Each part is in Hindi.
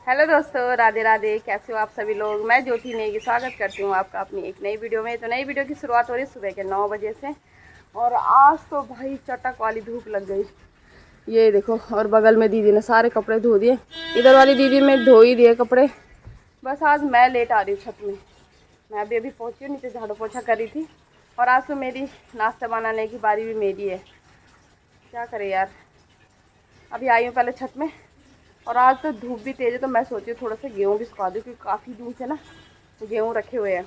हेलो दोस्तों, राधे राधे। कैसे हो आप सभी लोग। मैं ज्योति नेगी स्वागत करती हूँ आपका अपनी एक नई वीडियो में। तो नई वीडियो की शुरुआत हो रही है सुबह के 9 बजे से। और आज तो भाई चटक वाली धूप लग गई, ये देखो। और बगल में दीदी ने सारे कपड़े धो दिए, इधर वाली दीदी में धो ही दिए कपड़े। बस आज मैं लेट आ रही हूँ छत में। मैं अभी पहुँची हूँ, नीचे झाड़ू पोछा कर रही थी। और आज तो मेरी नाश्ता बनाने की बारी भी मेरी है। क्या करें यार, अभी आई हूँ पहले छत में। और आज तो धूप भी तेज़ है, तो मैं सोची थोड़ा सा गेहूँ भी सुखा दूँ, क्योंकि काफ़ी दिन से ना गेहूँ रखे हुए हैं।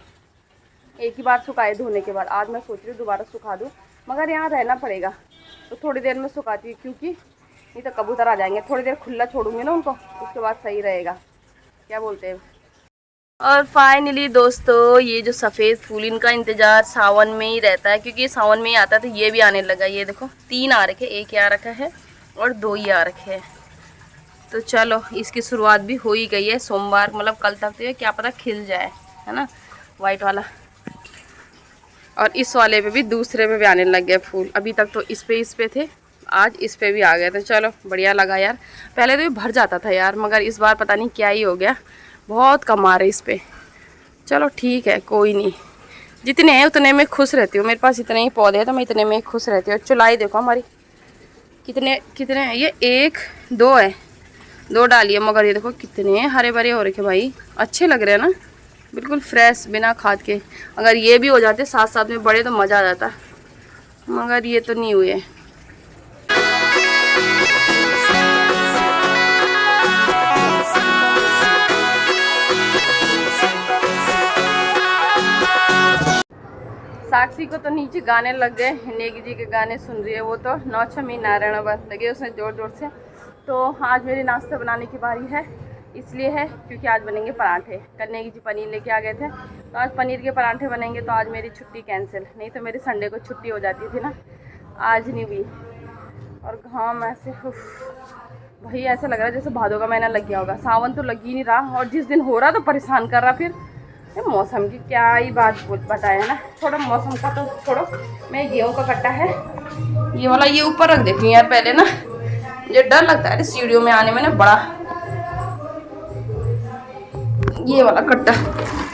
एक ही बार सुखाए धोने के बाद। आज मैं सोच रही हूँ दोबारा सुखा दूँ, मगर यहाँ रहना पड़ेगा तो थोड़ी देर में सुखाती हूँ, क्योंकि नहीं तो कबूतर आ जाएंगे। थोड़ी देर खुला छोड़ूंगी ना उनको, उसके बाद सही रहेगा। क्या बोलते हैं। और फाइनली दोस्तों, ये जो सफ़ेद फूल, इनका इंतज़ार सावन में ही रहता है, क्योंकि ये सावन में ही आता है। तो ये भी आने लगा। ये देखो 3 आ रखे, एक यहाँ रखा है और 2 ही आ रखे हैं। तो चलो, इसकी शुरुआत भी हो ही गई है। सोमवार मतलब कल तक तो ये क्या पता खिल जाए, है ना, वाइट वाला। और इस वाले पे भी, दूसरे पे भी आने लग गए फूल। अभी तक तो इस पे थे, आज इस पे भी आ गए। तो चलो बढ़िया लगा यार। पहले तो ये भर जाता था यार, मगर इस बार पता नहीं क्या ही हो गया, बहुत कम आ रहे इस पे। चलो ठीक है, कोई नहीं। जितने हैं उतने में खुश रहती हूँ। मेरे पास इतने ही पौधे हैं तो मैं इतने में खुश रहती हूँ। चुलाई देखो हमारी कितने कितने हैं। ये 1 2 है, 2 डालिए, मगर ये देखो कितने हरे भरे हो रखे भाई। अच्छे लग रहे हैं ना, बिल्कुल फ्रेश, बिना खाद के। अगर ये भी हो जाते साथ साथ में बड़े तो मज़ा आ जाता, मगर ये तो नहीं हुए। साक्षी को तो नीचे गाने लग गए, नेगी जी के गाने सुन रही है वो तो। नौ छमी नारायण बन लगे उसने जोर जोर से। तो आज मेरी नाश्ता बनाने की बारी है, इसलिए है क्योंकि आज बनेंगे पराठे। कल नेगी जी पनीर लेके आ गए थे, तो आज पनीर के पराठे बनेंगे। तो आज मेरी छुट्टी कैंसिल, नहीं तो मेरी संडे को छुट्टी हो जाती थी ना, आज नहीं हुई। और घाम ऐसे भाई, ऐसा लग रहा है जैसे भादों का महीना लग गया होगा। सावन तो लग ही नहीं रहा, और जिस दिन हो रहा तो परेशान कर रहा। फिर ये मौसम की क्या ही बात बताया ना। थोड़ा मौसम का तो छोड़ो। मैं गेहूँ का कट्टा है ये वाला, ये ऊपर रख देती हूँ यार पहले ना। मुझे डर लगता है सीढ़ियों में आने में ना बड़ा। ये वाला कट्टा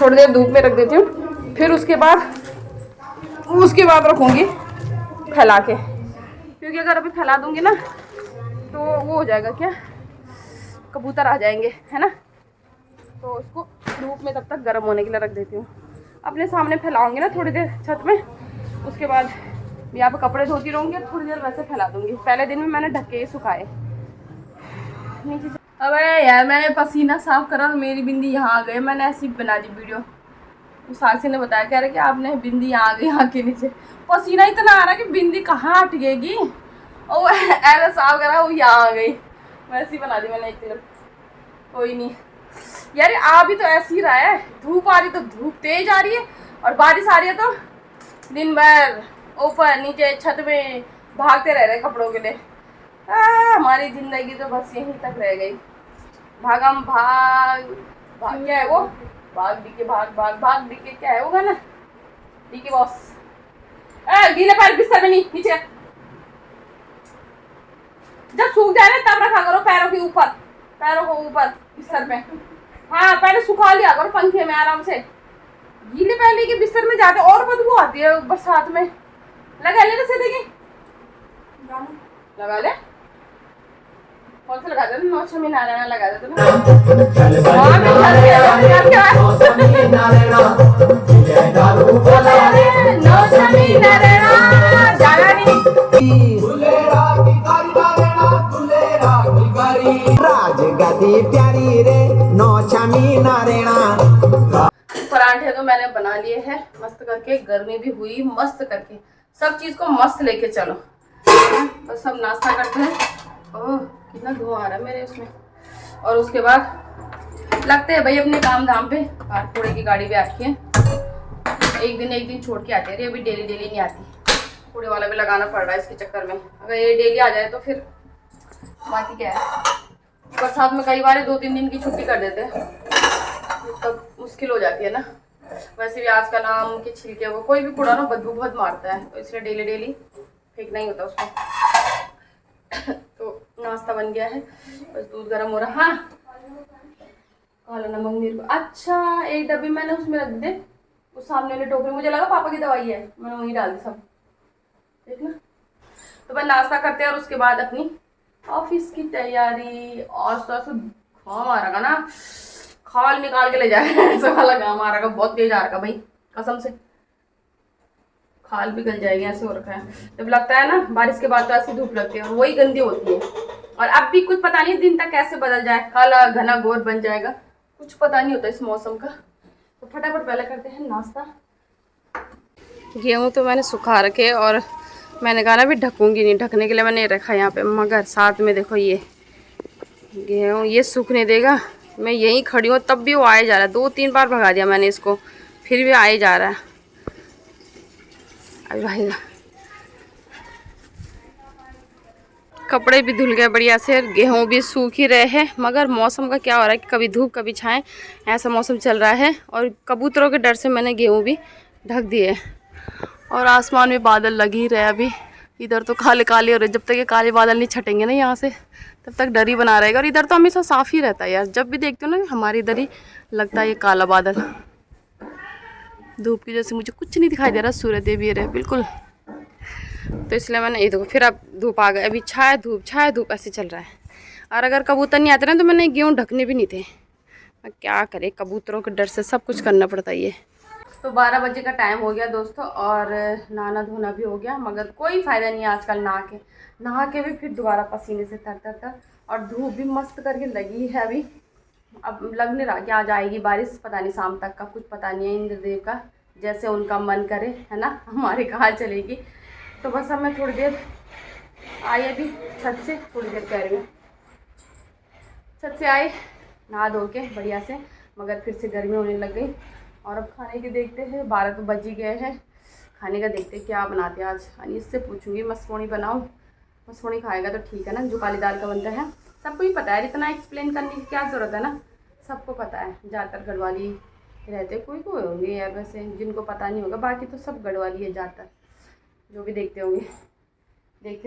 थोड़ी देर धूप में रख देती हूँ, फिर उसके बाद रखूँगी फैला के। क्योंकि अगर अभी फैला दूँगी ना तो वो हो जाएगा, क्या कबूतर आ जाएंगे, है ना। तो उसको धूप में तब तक गर्म होने के लिए रख देती हूँ। अपने सामने फैलाऊंगी ना थोड़ी देर छत में, उसके बाद यहाँ पे कपड़े धोती रहूँगी और थोड़ी देर वैसे फैला दूँगी। पहले दिन में मैंने ढके ही सुखाए नीचे। अबे यार, मैंने पसीना साफ करा और मेरी बिंदी यहाँ आ गई। मैंने ऐसी बना दी वीडियो। तो साक्षी ने बताया, कह रहे कि आपने बिंदी यहाँ आ गई, यहाँ के नीचे पसीना इतना आ रहा है कि बिंदी कहाँ हटेगी। और ऐसा साफ करा, वो यहाँ आ गई। वैसी बना दी मैंने एक तरफ। कोई नहीं यार, आ भी तो ऐसे ही रहा है। धूप आ रही तो धूप तेज आ रही है, और बारिश आ रही है तो दिन भर ऊपर नीचे छत में भागते रह रहे कपड़ों के लिए। हमारी जिंदगी तो बस यहीं तक रह गई। भागम भाग भाग, क्या है वो, भाग डीके भाग भाग भाग डीके, क्या है वो गाना, डीके बॉस। गीले पैर बिस्तर में नहीं, नीचे। जब सूख जाए ना तब रखा करो पैरों के ऊपर, पैरों को ऊपर बिस्तर में। हाँ, पहले सुखा लिया करो पंखे में आराम से। गीले पहले के बिस्तर में जाते और बदबू आती है बरसात में। लगा ले ना देखी, लगा ले। कौन सा लगा देते? नौ छमी नारायण लगा देते ना। प्यारी रे नौ छमी नारायणा। पराठे तो मैंने बना लिए हैं मस्त करके, गर्मी भी हुई मस्त करके। सब चीज को मस्त लेके चलो, बस सब नाश्ता करते हैं। ओह कितना धुआं आ रहा है मेरे उसमें। और उसके बाद लगते हैं भाई अपने काम धाम पे। कूड़े की गाड़ी भी आती है, एक दिन छोड़ के आती है। अभी डेली नहीं आती, कूड़े वाला भी लगाना पड़ रहा है इसके चक्कर में। अगर ये डेली आ जाए तो फिर बाकी क्या है। बरसात में कई बार 2-3 दिन की छुट्टी कर देते हैं, तब मुश्किल हो जाती है ना। वैसे भी आज का नाम के छिलके वो कोई भी कूड़ा ना बदबू बहुत मारता है, तो इसलिए डेली फेंकना ही होता है उसको। तो नाश्ता बन गया है, बस दूध गर्म हो रहा। हाँ काला नमक मेरे को, अच्छा एक डब्बी मैंने उसमें रख दे, उस सामने वाले टोकरी, मुझे लगा पापा की दवाई है, मैंने वहीं डाल दी सब, देखना। तो मैं नाश्ता करते हैं और उसके बाद अपनी ऑफिस की तैयारी। और तो घाम आ रहा ना, खाल निकाल के ले जाए ऐसा वाला घाम आ रहा, बहुत तेज आ रहा भाई, कसम से खाल भी गल जाएगी, ऐसे हो रखा है। जब लगता है ना बारिश के बाद तो ऐसी धूप लगती है और वही गंदी होती है। और अब भी कुछ पता नहीं दिन तक कैसे बदल जाए, काला घना घोर बन जाएगा, कुछ पता नहीं होता इस मौसम का। तो फटाफट पहले करते हैं नाश्ता। गेहूँ तो मैंने सुखा रखे और मैंने कहा ना भी ढकूंगी नहीं, ढकने के लिए मैंने रखा यहाँ पे, मगर साथ में देखो ये गेहूँ ये सूखने देगा, मैं यहीं खड़ी हूँ तब भी वो आए जा रहा है। 2-3 बार भगा दिया मैंने इसको, फिर भी आए जा रहा है। अभी भाई कपड़े भी धुल गए बढ़िया से, गेहूँ भी सूख ही रहे हैं, मगर मौसम का क्या हो रहा है कि कभी धूप कभी छाएं, ऐसा मौसम चल रहा है। और कबूतरों के डर से मैंने गेहूँ भी ढक दिए। और आसमान में बादल लग ही रहे अभी, इधर तो काले काले हो रहे, जब तक ये काले बादल नहीं छटेंगे ना यहाँ से तब तक डर ही बना रहेगा। और इधर तो हमेशा साफ ही रहता है यार, जब भी देखती हूँ ना हमारे इधर ही लगता है ये काला बादल। धूप की वजह से मुझे कुछ नहीं दिखाई दे रहा, सूर्य देव ये रहे बिल्कुल। तो इसलिए मैंने ये देखो, फिर अब धूप आ गई, अभी छाया धूप ऐसे चल रहा है। और अगर कबूतर नहीं आते ना तो मैंने गेहूँ ढकने भी नहीं थे, क्या करे, कबूतरों के डर से सब कुछ करना पड़ता है ये। तो 12 बजे का टाइम हो गया दोस्तों, और नहाना धोना भी हो गया, मगर कोई फ़ायदा नहीं है आजकल नहा के भी फिर दोबारा पसीने से तर। और धूप भी मस्त करके लगी है अभी, अब लगने रहा कि आज आएगी बारिश, पता नहीं शाम तक का, कुछ पता नहीं है इंद्रदेव का, जैसे उनका मन करे, है ना, हमारे कहाँ चलेगी। तो बस अब मैं थोड़ी देर आई अभी छत से, थोड़ी देर कह रही हूँ, छत से आए नहा धो के बढ़िया से, मगर फिर से गर्मी होने लग गई। और अब खाने के देखते हैं, 12 तो बज ही गए हैं, खाने का देखते हैं क्या बनाते हैं आज। अनीस से पूछूंगी मसपोनी बनाऊँ, मसपोनी खाएगा तो ठीक है ना, जो काली दाल का बनता है, सबको ही पता है, इतना एक्सप्लेन करने की क्या ज़रूरत है ना, सबको पता है। ज़्यादातर गढ़वाली रहते, कोई होंगे यार वैसे जिनको पता नहीं होगा, बाकी तो सब गढ़वाली है ज़्यादातर, जो भी देखते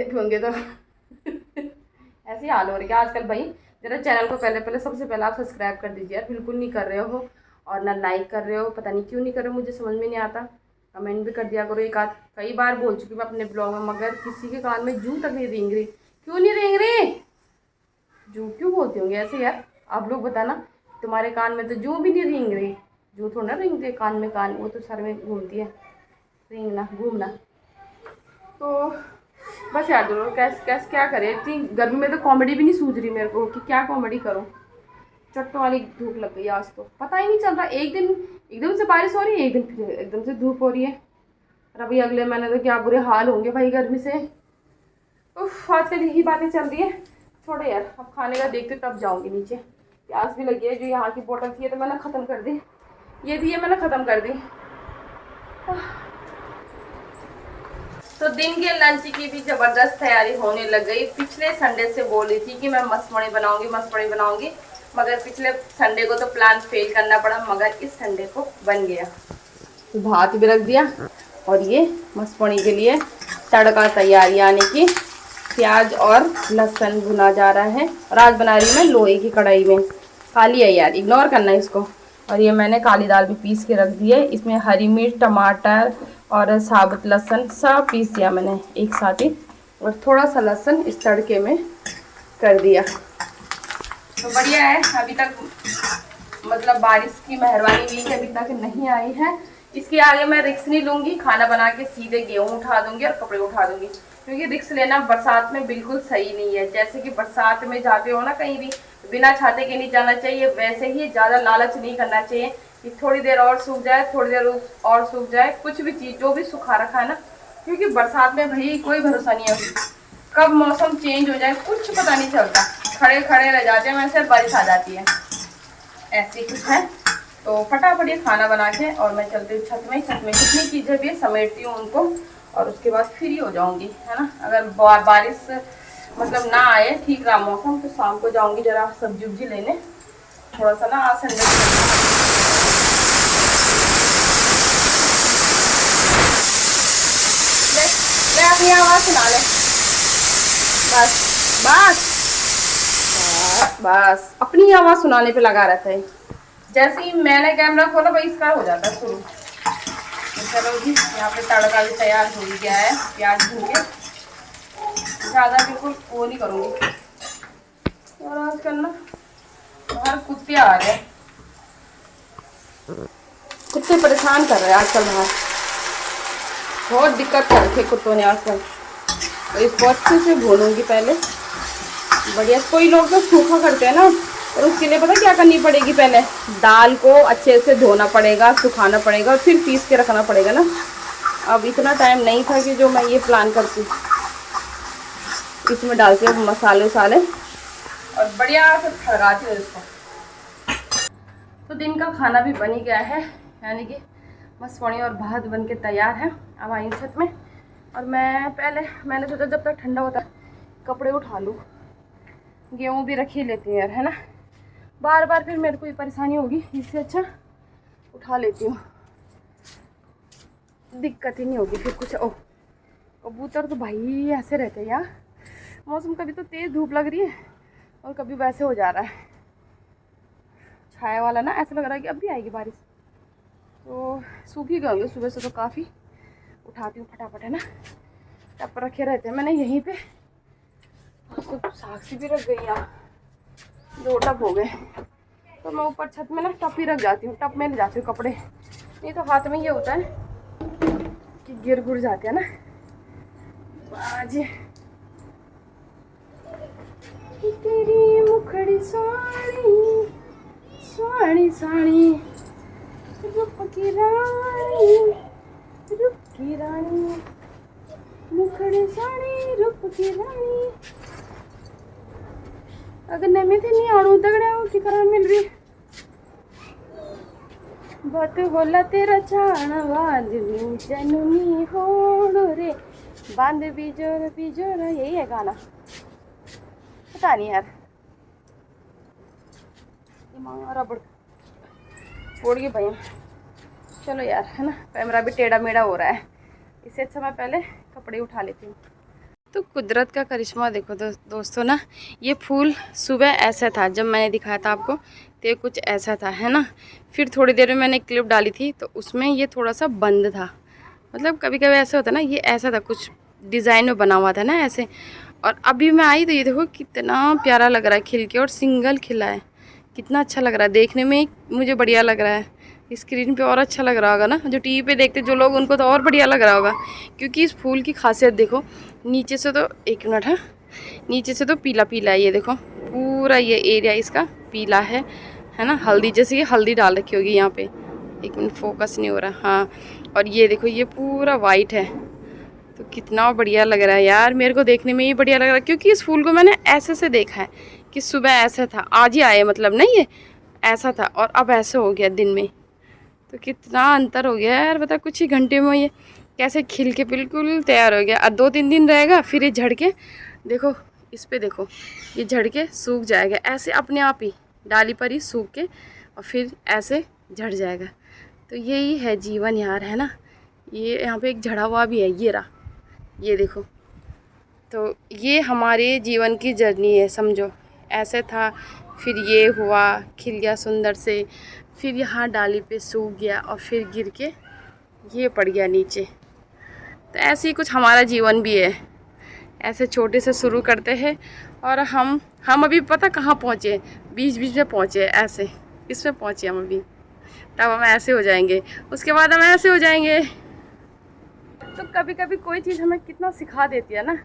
भी होंगे तो ऐसे ही हाल हो रहा है आजकल भाई। जरा चैनल को पहले सबसे पहले आप सब्सक्राइब कर दीजिए यार, बिल्कुल नहीं कर रहे हो, और ना लाइक कर रहे हो, पता नहीं क्यों नहीं कर रहे हो, मुझे समझ में नहीं आता। कमेंट भी कर दिया करो, एक आध, कई बार बोल चुकी मैं अपने ब्लॉग में, मगर किसी के कान में जू तक नहीं रेंग रही। क्यों नहीं रेंग रही, जू क्यों बोलते होंगे ऐसे यार, आप लोग बताना, तुम्हारे कान में तो जू भी नहीं रेंग रही, जू थोड़ा ना रेंगती है कान में, कान वो तो सर में घूमती है, रेंगना घूमना। तो बस यार दोनों कैसे क्या करें, इतनी गर्मी में तो कॉमेडी भी नहीं सूझ रही मेरे को कि क्या कॉमेडी करूं। चट्टों वाली धूप लग गई आज, तो पता ही नहीं चल रहा, एक दिन एकदम से बारिश हो रही है, एक दिन फिर एकदम से धूप हो रही है, और अभी अगले महीने तो क्या बुरे हाल होंगे भाई गर्मी से। उफ, आजकल यही बातें चल रही है। छोड़ो यार, अब खाने का देखते तब जाऊँगी नीचे। प्यास भी लगी है, जो यहाँ की बोतल थी तो मैंने ख़त्म कर दी, ये भी है मैंने ख़त्म कर दी। तो दिन के लंच की भी ज़बरदस्त तैयारी होने लग गई। पिछले संडे से बोल रही थी कि मैं मसमणी बनाऊंगी, मगर पिछले संडे को तो प्लान फेल करना पड़ा, मगर इस संडे को बन गया। तो भात भी रख दिया, और ये मसमणी के लिए तड़का तैयार, यानी कि प्याज और लहसुन भुना जा रहा है। और आज बना रही हूँ मैं लोहे की कढ़ाई में, काली है यार, इग्नोर करना इसको। और ये मैंने काली दाल भी पीस के रख दी है, इसमें हरी मिर्च, टमाटर और साबुत लहसुन सब पीस दिया मैंने एक साथ ही, और थोड़ा सा लहसुन इस तड़के में कर दिया। तो बढ़िया है, अभी तक मतलब बारिश की मेहरबानी हुई है, अभी तक नहीं आई है। इसके आगे मैं रिस्क नहीं लूँगी, खाना बना के सीधे गेहूँ उठा दूँगी और कपड़े उठा दूँगी, क्योंकि रिस्क लेना बरसात में बिल्कुल सही नहीं है। जैसे कि बरसात में जाते हो ना कहीं भी, बिना छाते के नहीं जाना चाहिए, वैसे ही ज़्यादा लालच नहीं करना चाहिए कि थोड़ी देर और सूख जाए, थोड़ी देर और सूख जाए, कुछ भी चीज़ जो भी सुखा रखा है ना, क्योंकि बरसात में भाई कोई भरोसा नहीं है, कब मौसम चेंज हो जाए कुछ पता नहीं चलता, खड़े खड़े रह जाते हैं, वैसे बारिश आ जाती है, ऐसी कुछ है। तो फटाफट ये खाना बना के और मैं चलती हूँ छत में जितनी चीज़ें भी समेटती हूँ उनको, और उसके बाद फ्री हो जाऊँगी, है ना। अगर बारिश मतलब ना आए, ठीक रहा मौसम, तो शाम को जाऊँगी जरा सब्जी उब्जी लेने, थोड़ा सा ना आज संडे मैं अपनी आवाज़ सुना ले, बस अपनी आवाज़ सुनाने पे लगा रहता है। जैसे ही मैंने कैमरा खोला भाई इसका हो जाता है शुरू। तो चलो जी, यहाँ पे तड़का भी तैयार हो गया है। प्याज भून के ज़्यादा बिल्कुल वो नहीं करूँगी। और आजकल ना बाहर कुत्ते आ रहे हैं, कुत्ते परेशान कर रहे हैं आजकल बाहर, बहुत दिक्कत कर रखी कुत्तों ने आजकल। तो इसको अच्छे से भूनूंगी पहले बढ़िया। कोई लोग तो सूखा करते हैं ना, और उसके लिए पता क्या करनी पड़ेगी, पहले दाल को अच्छे से धोना पड़ेगा, सुखाना पड़ेगा और फिर पीस के रखना पड़ेगा ना। अब इतना टाइम नहीं था कि जो मैं ये प्लान करती। इसमें डालती हूँ मसाले वसाले और बढ़िया से खड़काती हूँ इसको। तो दिन का खाना भी बन ही गया है, यानी कि मसवड़ी और भात बन के तैयार है। अब आई छत में और मैंने सोचा जब तक ठंडा होता है कपड़े उठा लूँ, गेहूँ भी रख ही लेती हूँ यार, है ना। बार बार फिर मेरे को ये परेशानी होगी, इससे अच्छा उठा लेती हूँ, दिक्कत ही नहीं होगी फिर कुछ। ओ कबूतर तो भाई ऐसे रहते हैं यार। मौसम कभी तो तेज़ धूप लग रही है और कभी वैसे हो जा रहा है छाया वाला ना, ऐसा लग रहा है कि अब भी आएगी बारिश। तो सूख ही गए होंगे सुबह से तो काफ़ी। उठाती हूँ फटाफट, है ना। टप रखे रहते हैं मैंने यहीं पे। तो साक्षी भी रख गई यहाँ, 2 टप हो गए। तो मैं ऊपर छत में ना टप ही रख जाती हूँ, टप में ले जाती हूँ कपड़े। नहीं तो हाथ में ये होता है कि गिर गुर जाते हैं ना। बाजी तेरी मुखड़ी सोनी सोनी सोनी रूप की रानी मुखड़ी सोनी रूप की रानी। अगर नमे थे नहीं आड़ू दगड़ा की करा मिल रही बहुत होला तेरा चाणवाज जननी होड़ो रे बांध बिजोर बिजोर। यही है गाना, पता नहीं यार। रबड़ फोड़ गई भैया। चलो यार, है ना, कैमरा भी टेढ़ा मेढ़ा हो रहा है, इससे अच्छा मैं पहले कपड़े उठा लेती हूँ। तो कुदरत का करिश्मा देखो दोस्तों ना। ये फूल सुबह ऐसा था जब मैंने दिखाया था आपको, तो ये कुछ ऐसा था, है ना। फिर थोड़ी देर में मैंने क्लिप डाली थी तो उसमें ये थोड़ा सा बंद था, मतलब कभी कभी ऐसा होता ना, ये ऐसा था कुछ डिज़ाइन में बना हुआ था ना ऐसे। और अभी मैं आई तो ये देखो कितना प्यारा लग रहा है खिल के, और सिंगल खिला है, कितना अच्छा लग रहा है देखने में। मुझे बढ़िया लग रहा है, स्क्रीन पे और अच्छा लग रहा होगा ना, जो टीवी पे देखते जो लोग उनको तो और बढ़िया लग रहा होगा। क्योंकि इस फूल की खासियत देखो, नीचे से तो एक मिनट है, नीचे से तो पीला पीला है, ये देखो पूरा ये एरिया इसका पीला है ना। हल्दी जैसे ये हल्दी डाल रखी होगी यहाँ पे, एक मिनट फोकस नहीं हो रहा, हाँ। और ये देखो ये पूरा वाइट है, तो कितना बढ़िया लग रहा है यार, मेरे को देखने में ही बढ़िया लग रहा है। क्योंकि इस फूल को मैंने ऐसे से देखा है कि सुबह ऐसा था, आज ही आए मतलब नहीं, ये ऐसा था और अब ऐसे हो गया दिन में। तो कितना अंतर हो गया यार, बता कुछ ही घंटे में ये कैसे खिल के बिल्कुल तैयार हो गया। और 2-3 दिन रहेगा फिर ये झड़ के, देखो इस पे देखो, ये झड़ के सूख जाएगा ऐसे अपने आप ही, डाली पर ही सूख के, और फिर ऐसे झड़ जाएगा। तो यही है जीवन यार, है ना। ये यहाँ पे एक झड़ा हुआ भी है, ये रहा, ये देखो। तो ये हमारे जीवन की जर्नी है समझो। ऐसे था, फिर ये हुआ, खिल गया सुंदर से, फिर यहाँ डाली पे सूख गया और फिर गिर के ये पड़ गया नीचे। तो ऐसे ही कुछ हमारा जीवन भी है, ऐसे छोटे से शुरू करते हैं और हम अभी पता कहाँ पहुँचे, बीच बीच में पहुँचे, ऐसे इसमें पहुँचे हम अभी। तब हम ऐसे हो जाएंगे, उसके बाद हम ऐसे हो जाएंगे। तो कभी कभी कोई चीज़ हमें कितना सिखा देती है ना।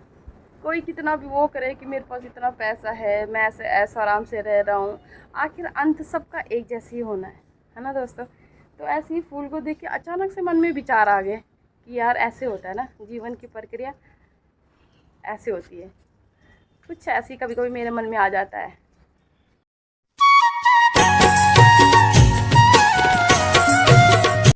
कोई कितना भी वो करे कि मेरे पास इतना पैसा है, मैं ऐसा आराम से रह रहा हूँ, आखिर अंत सबका एक जैसे ही होना है ना दोस्तों। तो ऐसे ही फूल को देख के अचानक से मन में विचार आ गए कि यार ऐसे होता है ना, जीवन की प्रक्रिया ऐसे होती है। कुछ ऐसी कभी कभी मेरे मन में आ जाता है।